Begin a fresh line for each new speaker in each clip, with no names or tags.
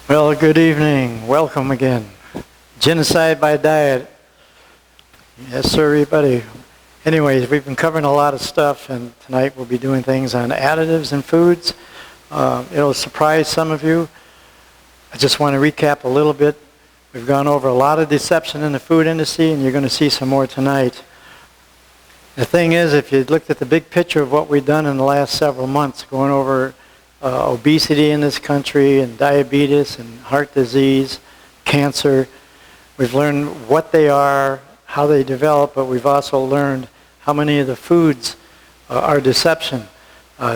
Well, good evening. Welcome again. Genocide by diet. Yes, sir, everybody. Anyways, we've been covering a lot of stuff, and tonight we'll be doing things on additives in foods. It'll surprise some of you. I just want to recap a little bit. We've gone over a lot of deception in the food industry, and you're going to see some more tonight. The thing is, if you looked at the big picture of what we've done in the last several months, going over obesity in this country and diabetes and heart disease, cancer. We've learned what they are, how they develop, but we've also learned how many of the foods are deception.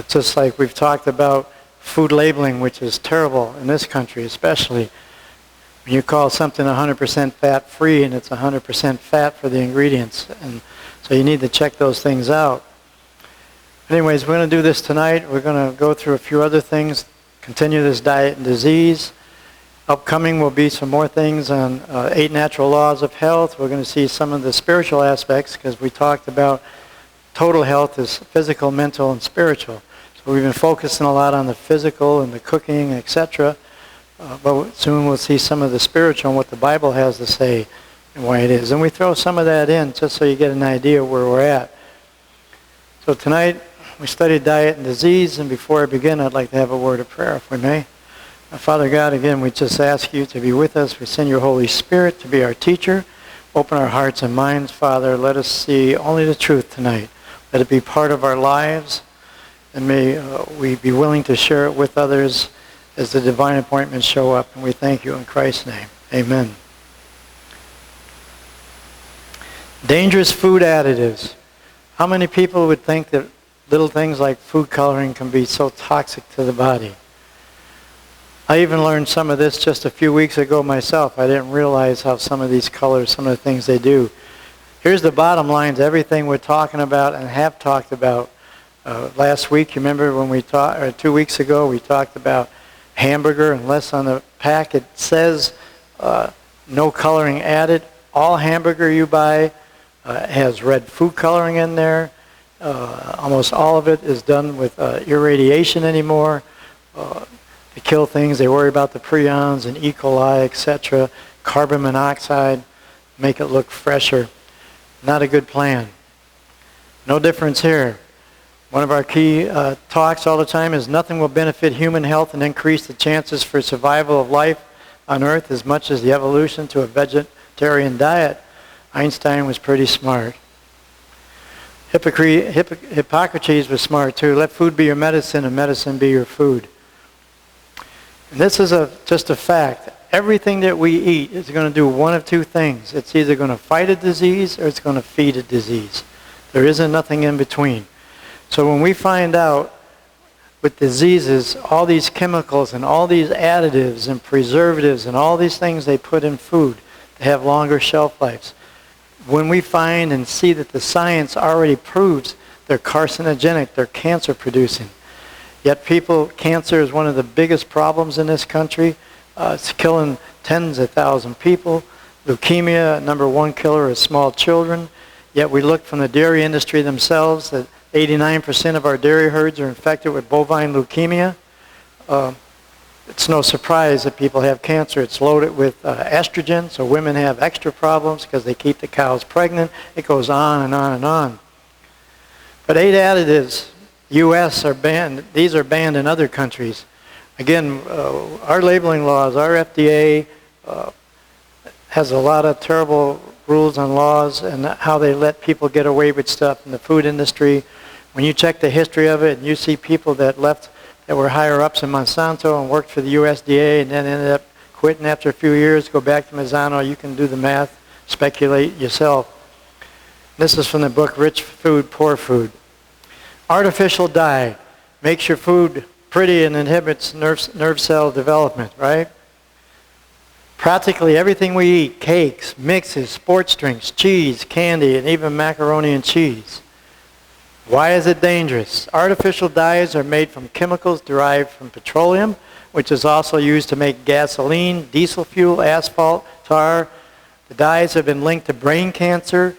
Just like we've talked about food labeling, which is terrible in this country especially. When you call something 100% fat-free and it's 100% fat for the ingredients. And so you need to check those things out. Anyways, we're going to do this tonight. We're going to go through a few other things, continue this diet and disease. Upcoming will be some more things on 8 natural laws of health. We're going to see some of the spiritual aspects because we talked about total health is physical, mental, and spiritual. So we've been focusing a lot on the physical and the cooking, etc. But soon we'll see some of the spiritual and what the Bible has to say and why it is. And we throw some of that in just so you get an idea where we're at. So tonight, we studied diet and disease, and before I begin, I'd like to have a word of prayer, if we may. Father God, again, we just ask you to be with us. We send your Holy Spirit to be our teacher. Open our hearts and minds, Father. Let us see only the truth tonight. Let it be part of our lives, and may we be willing to share it with others as the divine appointments show up. And we thank you in Christ's name. Amen. Dangerous food additives. How many people would think that little things like food coloring can be so toxic to the body? I even learned some of this just a few weeks ago myself. I didn't realize how some of these colors, some of the things they do. Here's the bottom lines, everything we're talking about and have talked about. Last week, you remember when we talked, or 2 weeks ago, we talked about hamburger, unless on the pack it says no coloring added. All hamburger you buy has red food coloring in there. Almost all of it is done with irradiation anymore. To kill things, they worry about the prions and E. coli, etc. Carbon monoxide, make it look fresher. Not a good plan. No difference here. One of our key talks all the time is nothing will benefit human health and increase the chances for survival of life on Earth as much as the evolution to a vegetarian diet. Einstein was pretty smart. Hippocrates was smart too. Let food be your medicine and medicine be your food. And this is just a fact. Everything that we eat is going to do one of two things. It's either going to fight a disease or it's going to feed a disease. There isn't nothing in between. So when we find out with diseases, all these chemicals and all these additives and preservatives and all these things they put in food to have longer shelf lives, when we find and see that the science already proves they're carcinogenic, they're cancer producing. Yet cancer is one of the biggest problems in this country. It's killing tens of thousands of people. Leukemia, #1 killer is small children. Yet we look from the dairy industry themselves that 89% of our dairy herds are infected with bovine leukemia. It's no surprise that people have cancer. It's loaded with estrogen, so women have extra problems because they keep the cows pregnant. It goes on and on and on. But 8 additives, U.S. are banned. These are banned in other countries. Again, our labeling laws, our FDA has a lot of terrible rules and laws and how they let people get away with stuff in the food industry. When you check the history of it and you see people that were higher ups in Monsanto and worked for the USDA and then ended up quitting after a few years, go back to Monsanto, you can do the math, speculate yourself. This is from the book Rich Food, Poor Food. Artificial dye makes your food pretty and inhibits nerve cell development, right? Practically everything we eat, cakes, mixes, sports drinks, cheese, candy, and even macaroni and cheese. Why is it dangerous? Artificial dyes are made from chemicals derived from petroleum, which is also used to make gasoline, diesel fuel, asphalt, tar. The dyes have been linked to brain cancer,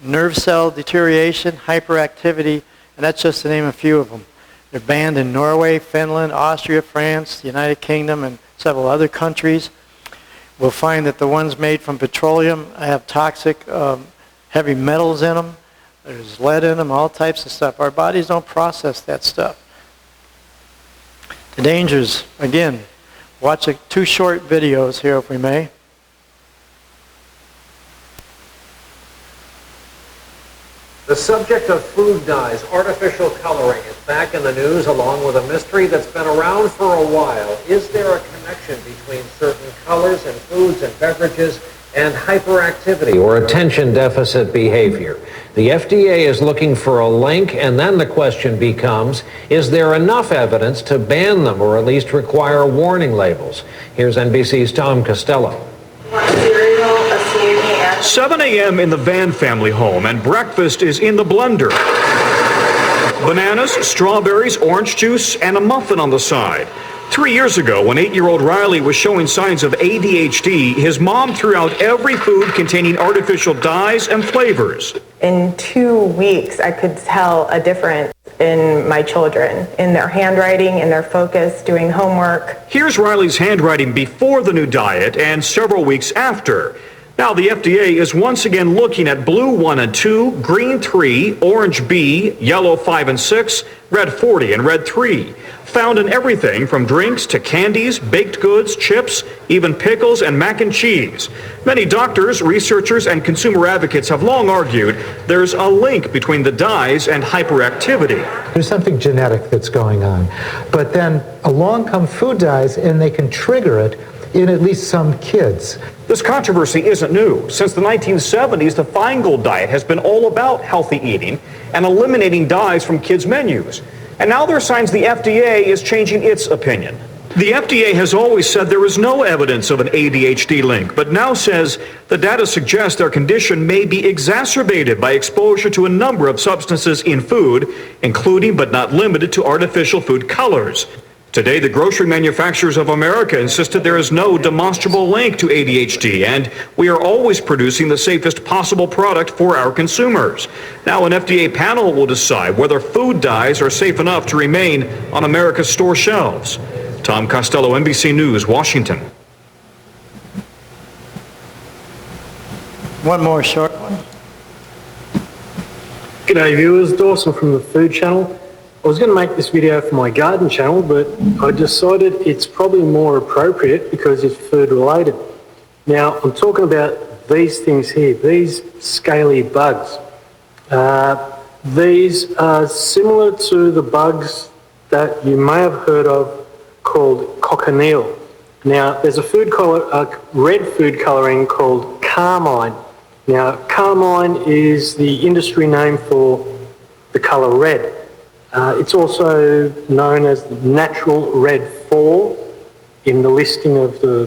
nerve cell deterioration, hyperactivity, and that's just to name a few of them. They're banned in Norway, Finland, Austria, France, the United Kingdom, and several other countries. We'll find that the ones made from petroleum have toxic heavy metals in them. There's lead in them, all types of stuff. Our bodies don't process that stuff. The dangers, again, watch two short videos here if we may.
The subject of food dyes, artificial coloring, is back in the news along with a mystery that's been around for a while. Is there a connection between certain colors in foods and beverages and hyperactivity or attention deficit behavior? The FDA is looking for a link, and then the question becomes, is there enough evidence to ban them or at least require warning labels? Here's NBC's Tom Costello.
7 a.m. in the Van family home, and breakfast is in the blender. Bananas, strawberries, orange juice, and a muffin on the side. 3 years ago, when 8-year-old Riley was showing signs of ADHD, his mom threw out every food containing artificial dyes and flavors.
In 2 weeks, I could tell a difference in my children, in their handwriting, in their focus, doing homework.
Here's Riley's handwriting before the new diet and several weeks after. Now the FDA is once again looking at blue 1 and 2, green 3, orange B, yellow 5 and 6, red 40 and red 3. Found in everything from drinks to candies, baked goods, chips, even pickles and mac and cheese. Many doctors, researchers, and consumer advocates have long argued there's a link between the dyes and hyperactivity.
There's something genetic that's going on. But then along come food dyes and they can trigger it in at least some kids.
This controversy isn't new. Since the 1970s, the Feingold diet has been all about healthy eating and eliminating dyes from kids' menus. And now there are signs the FDA is changing its opinion. The FDA has always said there is no evidence of an ADHD link, but now says the data suggests their condition may be exacerbated by exposure to a number of substances in food, including but not limited to artificial food colors. Today, the Grocery Manufacturers of America insisted there is no demonstrable link to ADHD, and we are always producing the safest possible product for our consumers. Now, an FDA panel will decide whether food dyes are safe enough to remain on America's store shelves. Tom Costello, NBC News, Washington.
One more short one.
G'day viewers, Dawson from the Food Channel. I was going to make this video for my garden channel, but I decided it's probably more appropriate because it's food related. Now, I'm talking about these things here, these scaly bugs. These are similar to the bugs that you may have heard of called cochineal. Now, there's a red food colouring called carmine. Now, carmine is the industry name for the colour red. It's also known as the natural red 4 in the listing of the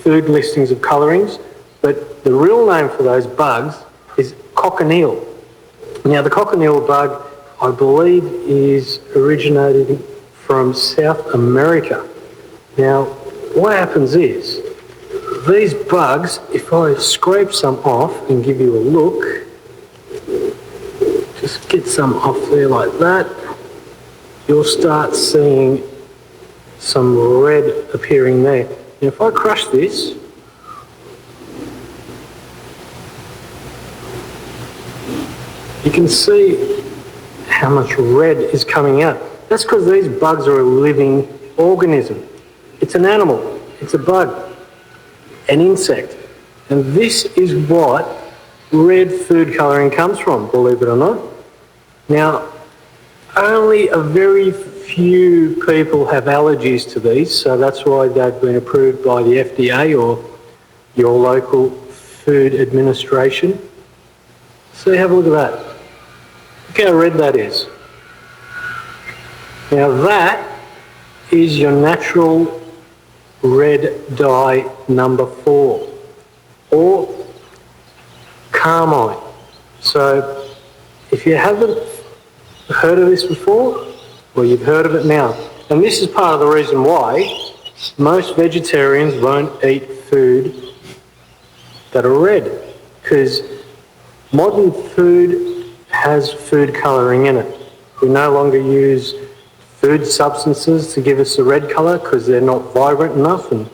food listings of colourings, but the real name for those bugs is cochineal. Now the cochineal bug, I believe, is originating from South America. Now what happens is, these bugs, if I scrape some off and give you a look, just get some off there like that, you'll start seeing some red appearing there. Now if I crush this, you can see how much red is coming out. That's because these bugs are a living organism. It's an animal, it's a bug, an insect. And this is what red food colouring comes from, believe it or not. Now, only a very few people have allergies to these, so that's why they've been approved by the FDA or your local food administration. So have a look at that. Look how red that is. Now that is your natural red dye number 4, or carmine. So if you haven't heard of this before, well, you've heard of it now. And this is part of the reason why most vegetarians won't eat food that are red, because modern food has food colouring in it. We no longer use food substances to give us a red colour because they're not vibrant enough, and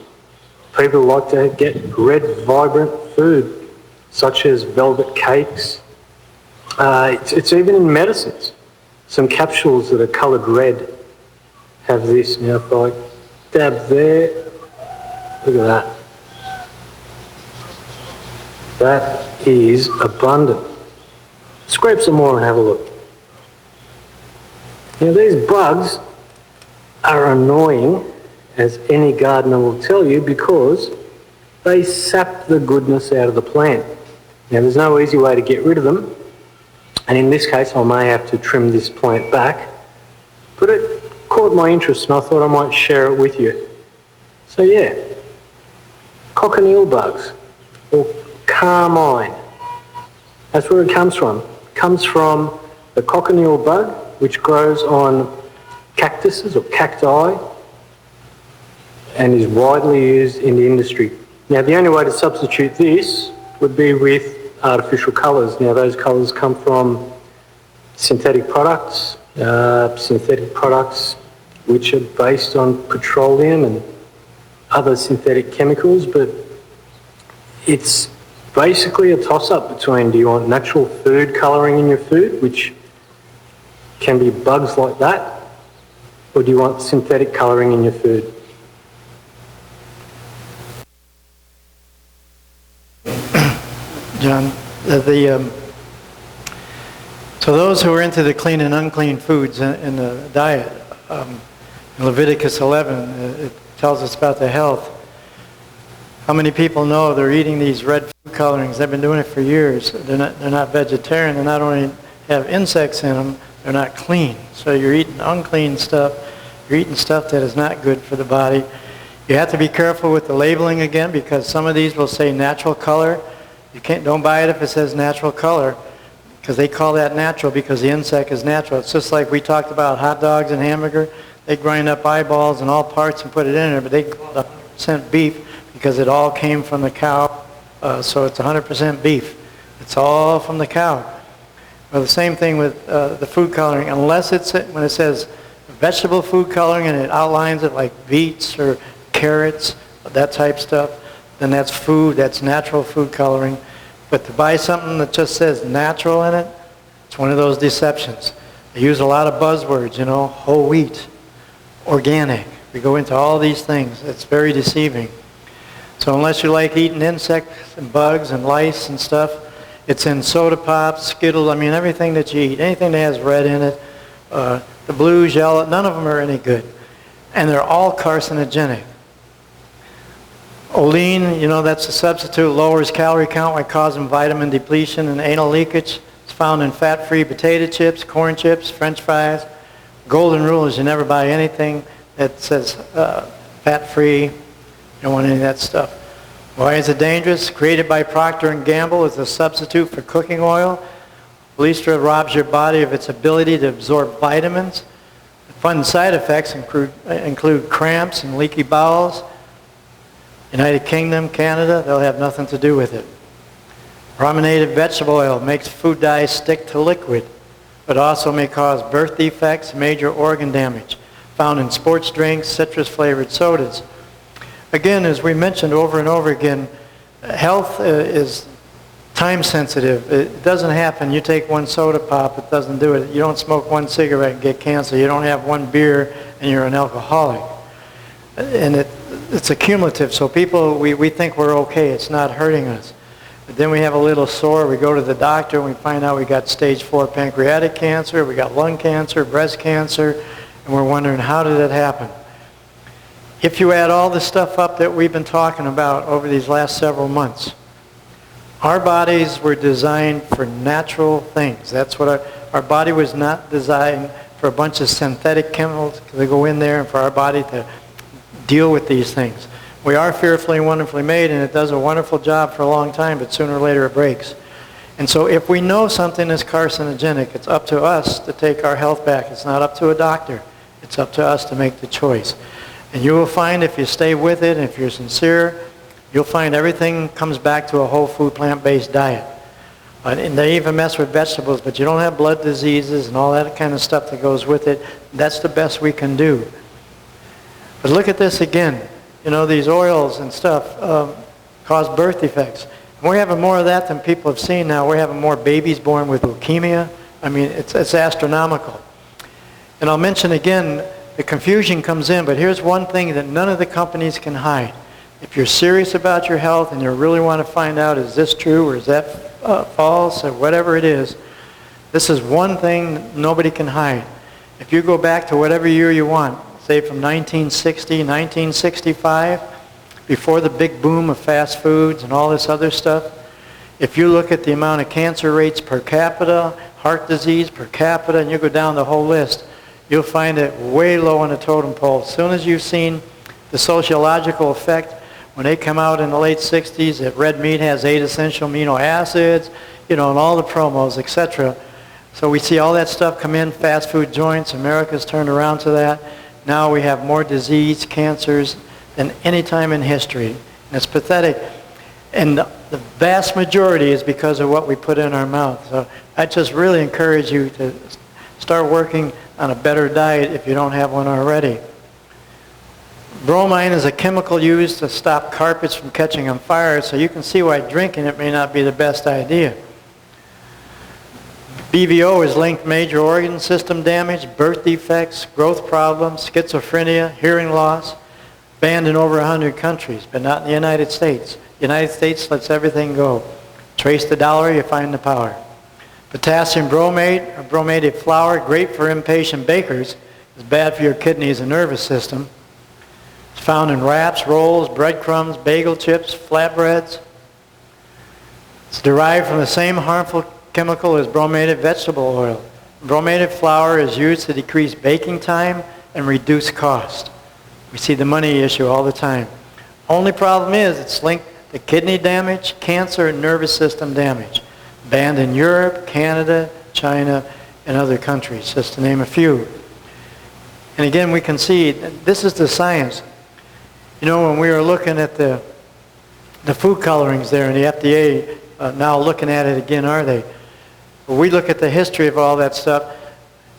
people like to get red, vibrant food, such as velvet cakes. It's even in medicines. Some capsules that are coloured red have this. Now, if I dab there, look at that. That is abundant. Scrape some more and have a look. Now, these bugs are annoying, as any gardener will tell you, because they sap the goodness out of the plant. Now, there's no easy way to get rid of them, and in this case I may have to trim this plant back, but it caught my interest and I thought I might share it with you. So yeah, cochineal bugs, or carmine, that's where it comes from. It comes from the cochineal bug, which grows on cactuses or cacti and is widely used in the industry. Now, the only way to substitute this would be with artificial colours. Now, those colours come from synthetic products which are based on petroleum and other synthetic chemicals, but it's basically a toss-up between, do you want natural food colouring in your food, which can be bugs like that, or do you want synthetic colouring in your food?
John, so those who are into the clean and unclean foods in the diet, in Leviticus 11, it tells us about the health. How many people know they're eating these red food colorings? They've been doing it for years. They're not vegetarian. They not only have insects in them, they're not clean. So you're eating unclean stuff. You're eating stuff that is not good for the body. You have to be careful with the labeling again, because some of these will say natural color. Don't buy it if it says natural color, because they call that natural because the insect is natural. It's just like we talked about hot dogs and hamburger. They grind up eyeballs and all parts and put it in there, but they call it 100% beef because it all came from the cow. So it's 100% beef. It's all from the cow. Well, the same thing with the food coloring, unless when it says vegetable food coloring and it outlines it like beets or carrots, that type stuff, then that's food, that's natural food coloring. But to buy something that just says natural in it, it's one of those deceptions. They use a lot of buzzwords, whole wheat, organic. We go into all these things. It's very deceiving. So unless you like eating insects and bugs and lice and stuff, it's in soda pops, Skittles, everything that you eat, anything that has red in it, the blues, yellow, none of them are any good. And they're all carcinogenic. Olein, that's a substitute, lowers calorie count by causing vitamin depletion and anal leakage. It's found in fat-free potato chips, corn chips, French fries. Golden rule is you never buy anything that says fat-free. You don't want any of that stuff. Why is it dangerous? Created by Procter & Gamble as a substitute for cooking oil. Blister robs your body of its ability to absorb vitamins. The fun side effects include cramps and leaky bowels. United Kingdom, Canada, they'll have nothing to do with it. Brominated vegetable oil makes food dyes stick to liquid, but also may cause birth defects, major organ damage. Found in sports drinks, citrus-flavored sodas. Again, as we mentioned over and over again, health is time sensitive. It doesn't happen. You take one soda pop, it doesn't do it. You don't smoke one cigarette and get cancer. You don't have one beer and you're an alcoholic. And it's accumulative. So people, we think we're okay. It's not hurting us. But then we have a little sore. We go to the doctor and we find out we got stage 4 pancreatic cancer. We got lung cancer, breast cancer. And we're wondering, how did it happen? If you add all the stuff up that we've been talking about over these last several months, our bodies were designed for natural things. That's what our body was not designed for a bunch of synthetic chemicals to go in there and for our body to deal with these things. We are fearfully and wonderfully made, and it does a wonderful job for a long time, but sooner or later it breaks. And so if we know something is carcinogenic, it's up to us to take our health back. It's not up to a doctor. It's up to us to make the choice. And you will find, if you stay with it, and if you're sincere, you'll find everything comes back to a whole food, plant-based diet. And they even mess with vegetables, but you don't have blood diseases and all that kind of stuff that goes with it. That's the best we can do. But look at this again. You know, these oils and stuff cause birth defects. And we're having more of that than people have seen now. We're having more babies born with leukemia. I mean, it's astronomical. And I'll mention again, the confusion comes in, but here's one thing that none of the companies can hide. If you're serious about your health and you really want to find out, is this true or is that false or whatever it is, this is one thing nobody can hide. If you go back to whatever year you want, say from 1960, 1965, before the big boom of fast foods and all this other stuff, if you look at the amount of cancer rates per capita, heart disease per capita, and you go down the whole list, you'll find it way low on the totem pole. As soon as you've seen the sociological effect, when they come out in the late 60s that red meat has 8 essential amino acids, you know, and all the promos, etc. So we see all that stuff come in, fast food joints, America's turned around to that. Now we have more disease, cancers than any time in history. And it's pathetic. And the vast majority is because of what we put in our mouth. So I just really encourage you to start working on a better diet if you don't have one already. Bromine is a chemical used to stop carpets from catching on fire, so you can see why drinking it may not be the best idea. BVO is linked to major organ system damage, birth defects, growth problems, schizophrenia, hearing loss, banned in over 100 countries, but not in the United States. The United States lets everything go. Trace the dollar, you find the power. Potassium bromate, or bromated flour, great for impatient bakers, is bad for your kidneys and nervous system. It's found in wraps, rolls, breadcrumbs, bagel chips, flatbreads. It's derived from the same harmful chemical as bromated vegetable oil. Bromated flour is used to decrease baking time and reduce cost. We see the money issue all the time. Only problem is it's linked to kidney damage, cancer, and nervous system damage. Banned in Europe, Canada, China, and other countries, just to name a few. And again, we can see this is the science. You know, when we were looking at the food colorings there, and the FDA now looking at it again, are they? When we look at the history of all that stuff,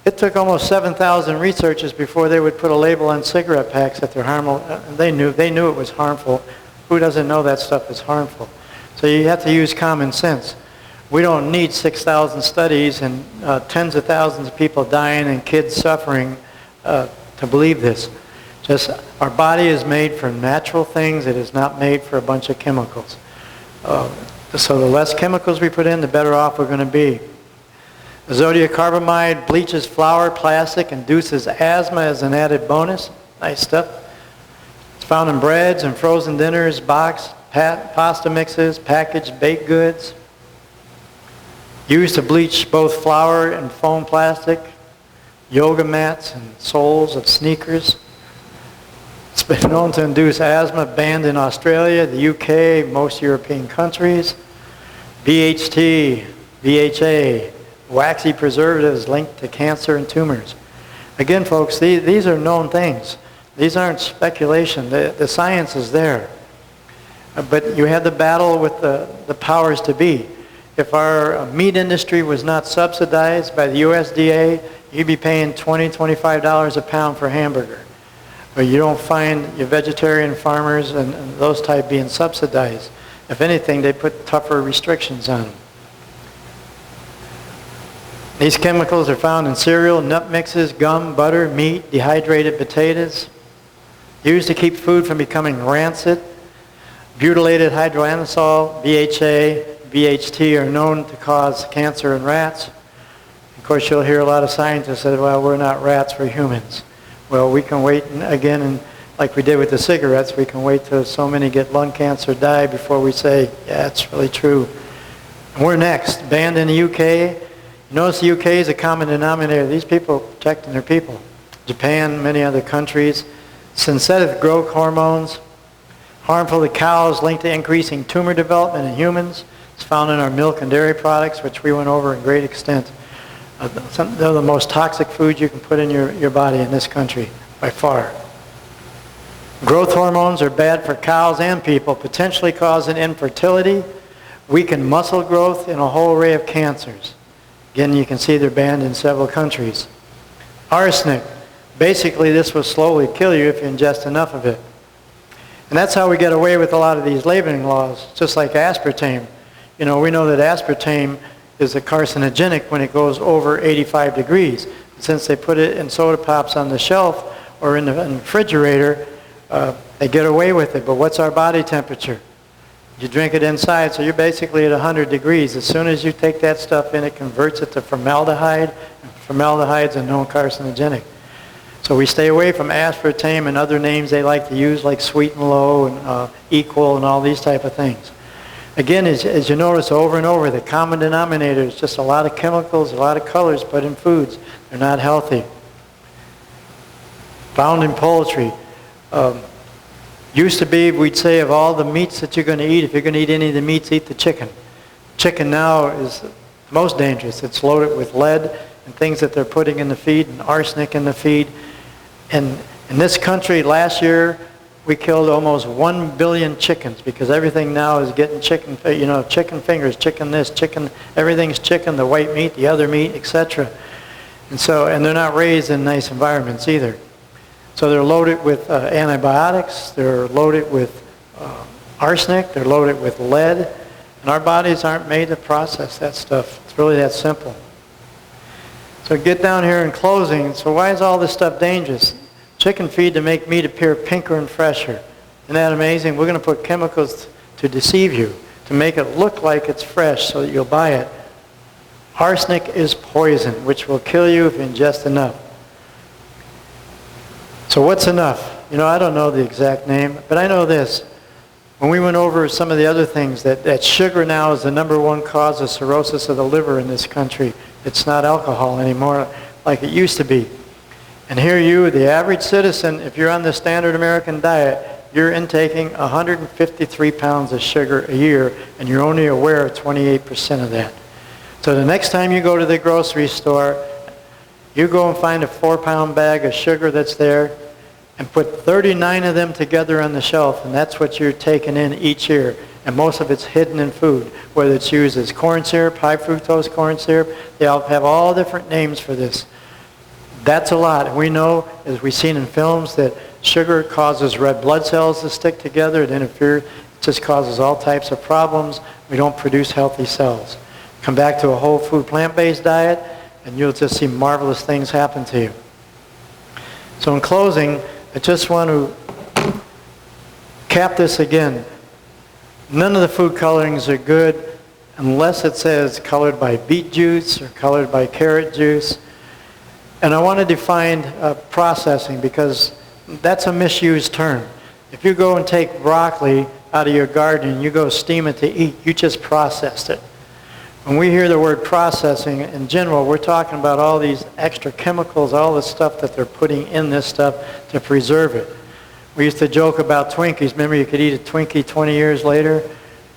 it took almost 7,000 researchers before they would put a label on cigarette packs that they're harmful. They knew it was harmful. Who doesn't know that stuff is harmful? So you have to use common sense. We don't need 6,000 studies and tens of thousands of people dying and kids suffering to believe this. Just our body is made for natural things. It is not made for a bunch of chemicals. So the less chemicals we put in, the better off we're going to be. Zodiac carbamide bleaches flour, plastic, induces asthma as an added bonus. Nice stuff. It's found in breads and frozen dinners, boxed pasta mixes, packaged baked goods. Used to bleach both flour and foam plastic, yoga mats and soles of sneakers. It's been known to induce asthma, banned in Australia, the UK, most European countries. BHT, BHA, waxy preservatives linked to cancer and tumors. Again, folks, these are known things. These aren't speculation. The science is there. But you have the battle with the powers to be. If our meat industry was not subsidized by the USDA, you'd be paying $20, $25 a pound for a hamburger. But you don't find your vegetarian farmers and those type being subsidized. If anything, they put tougher restrictions on them. These chemicals are found in cereal, nut mixes, gum, butter, meat, dehydrated potatoes. Used to keep food from becoming rancid. Butylated hydroanisole, BHA, BHT are known to cause cancer in rats. Of course, you'll hear a lot of scientists say, well, we're not rats, we're humans. Well, we can wait again, and like we did with the cigarettes, we can wait till so many get lung cancer, die before we say, yeah, it's really true. And we're next, banned in the UK. You notice the UK is a common denominator. These people are protecting their people. Japan, many other countries. Synthetic growth hormones, harmful to cows, linked to increasing tumor development in humans. It's found in our milk and dairy products, which we went over in great extent. They're the most toxic foods you can put in your body in this country, by far. Growth hormones are bad for cows and people, potentially causing infertility, weaken muscle growth, and a whole array of cancers. Again, you can see they're banned in several countries. Arsenic. Basically, this will slowly kill you if you ingest enough of it. And that's how we get away with a lot of these labeling laws, just like aspartame. You know, we know that aspartame is a carcinogenic when it goes over 85 degrees. Since they put it in soda pops on the shelf or in the refrigerator, they get away with it. But what's our body temperature? You drink it inside, so you're basically at 100 degrees. As soon as you take that stuff in, it converts it to formaldehyde, and formaldehyde's a known carcinogenic. So we stay away from aspartame and other names they like to use, like Sweet and Low and Equal and all these type of things. Again, as you notice over and over, the common denominator is just a lot of chemicals, a lot of colors put in foods. They're not healthy. Found in poultry. Used to be, we'd say, of all the meats that you're going to eat, if you're going to eat any of the meats, eat the chicken. Chicken now is most dangerous. It's loaded with lead and things that they're putting in the feed and arsenic in the feed. And in this country, last year, we killed almost 1 billion chickens because everything now is getting chicken, you know, chicken fingers, chicken this, chicken, everything's chicken, the white meat, the other meat, etc. And so, and they're not raised in nice environments either. So they're loaded with antibiotics, they're loaded with arsenic, they're loaded with lead, and our bodies aren't made to process that stuff. It's really that simple. So get down here in closing. So why is all this stuff dangerous? Chicken feed to make meat appear pinker and fresher. Isn't that amazing? We're going to put chemicals to deceive you, to make it look like it's fresh so that you'll buy it. Arsenic is poison, which will kill you if you ingest enough. So what's enough? You know, I don't know the exact name, but I know this. When we went over some of the other things, that sugar now is the #1 cause of cirrhosis of the liver in this country. It's not alcohol anymore like it used to be. And here you, the average citizen, if you're on the standard American diet, you're intaking 153 pounds of sugar a year, and you're only aware of 28% of that. So the next time you go to the grocery store, you go and find a 4-pound bag of sugar that's there and put 39 of them together on the shelf, and that's what you're taking in each year. And most of it's hidden in food, whether it's used as corn syrup, high fructose corn syrup. They all have all different names for this. That's a lot. And we know, as we've seen in films, that sugar causes red blood cells to stick together. It interferes. It just causes all types of problems. We don't produce healthy cells. Come back to a whole food plant-based diet, and you'll just see marvelous things happen to you. So in closing, I just want to cap this again. None of the food colorings are good unless it says colored by beet juice or colored by carrot juice. And I want to define processing, because that's a misused term. If you go and take broccoli out of your garden and you go steam it to eat, you just processed it. When we hear the word processing in general, we're talking about all these extra chemicals, all the stuff that they're putting in this stuff to preserve it. We used to joke about Twinkies. Remember, you could eat a Twinkie 20 years later?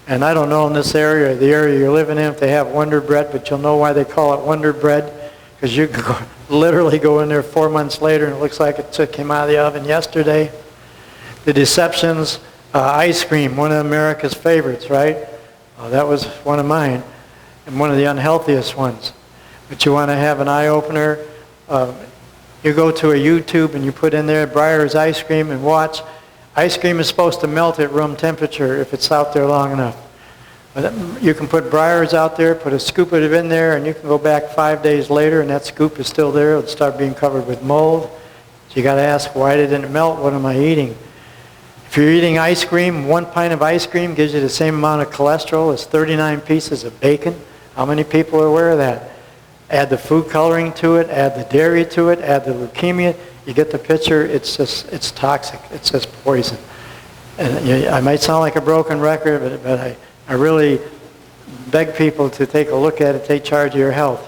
And I don't know in this area, the area you're living in, if they have Wonder Bread, but you'll know why they call it Wonder Bread. Because you can literally go in there 4 months later and it looks like it came out of the oven yesterday. The Deceptions ice cream, one of America's favorites, right? That was one of mine, and one of the unhealthiest ones. But you want to have an eye-opener. You go to a YouTube and you put in there Breyer's ice cream and watch. Ice cream is supposed to melt at room temperature if it's out there long enough. You can put Breyer's out there, put a scoop of it in there, and you can go back 5 days later and that scoop is still there. It'll start being covered with mold. So you got to ask, why didn't it melt? What am I eating? If you're eating ice cream, 1 pint of ice cream gives you the same amount of cholesterol as 39 pieces of bacon. How many people are aware of that? Add the food coloring to it, add the dairy to it, add the leukemia. You get the picture. It's toxic. It's just poison. And I might sound like a broken record, but I really beg people to take a look at it, take charge of your health.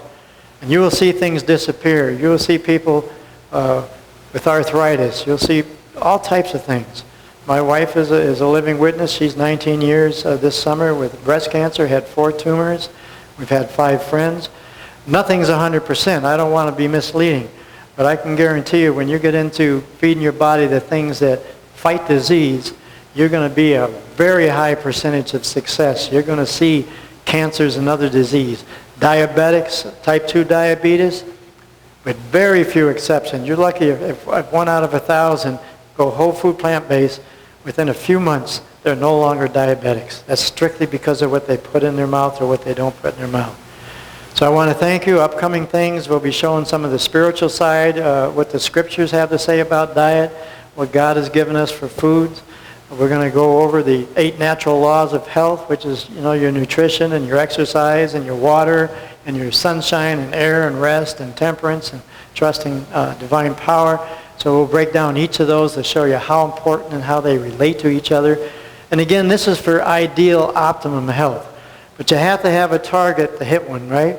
And you will see things disappear. You will see people with arthritis. You'll see all types of things. My wife is a living witness. She's 19 years this summer with breast cancer, had 4 tumors. We've had 5 friends. Nothing's 100%. I don't want to be misleading. But I can guarantee you when you get into feeding your body the things that fight disease, you're going to be a very high percentage of success. You're going to see cancers and other disease. Diabetics, type 2 diabetes, with very few exceptions. You're lucky if 1 out of 1,000 go whole food plant-based, within a few months, they're no longer diabetics. That's strictly because of what they put in their mouth or what they don't put in their mouth. So I want to thank you. Upcoming things, we'll be showing some of the spiritual side, what the scriptures have to say about diet, what God has given us for foods. We're going to go over the 8 natural laws of health, which is, your nutrition and your exercise and your water and your sunshine and air and rest and temperance and trusting divine power. So we'll break down each of those to show you how important and how they relate to each other. And again, this is for ideal, optimum health. But you have to have a target to hit one, right?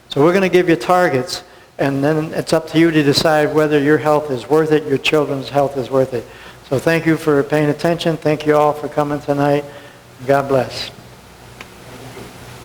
So we're going to give you targets, and then it's up to you to decide whether your health is worth it, your children's health is worth it. So thank you for paying attention. Thank you all for coming tonight. God bless.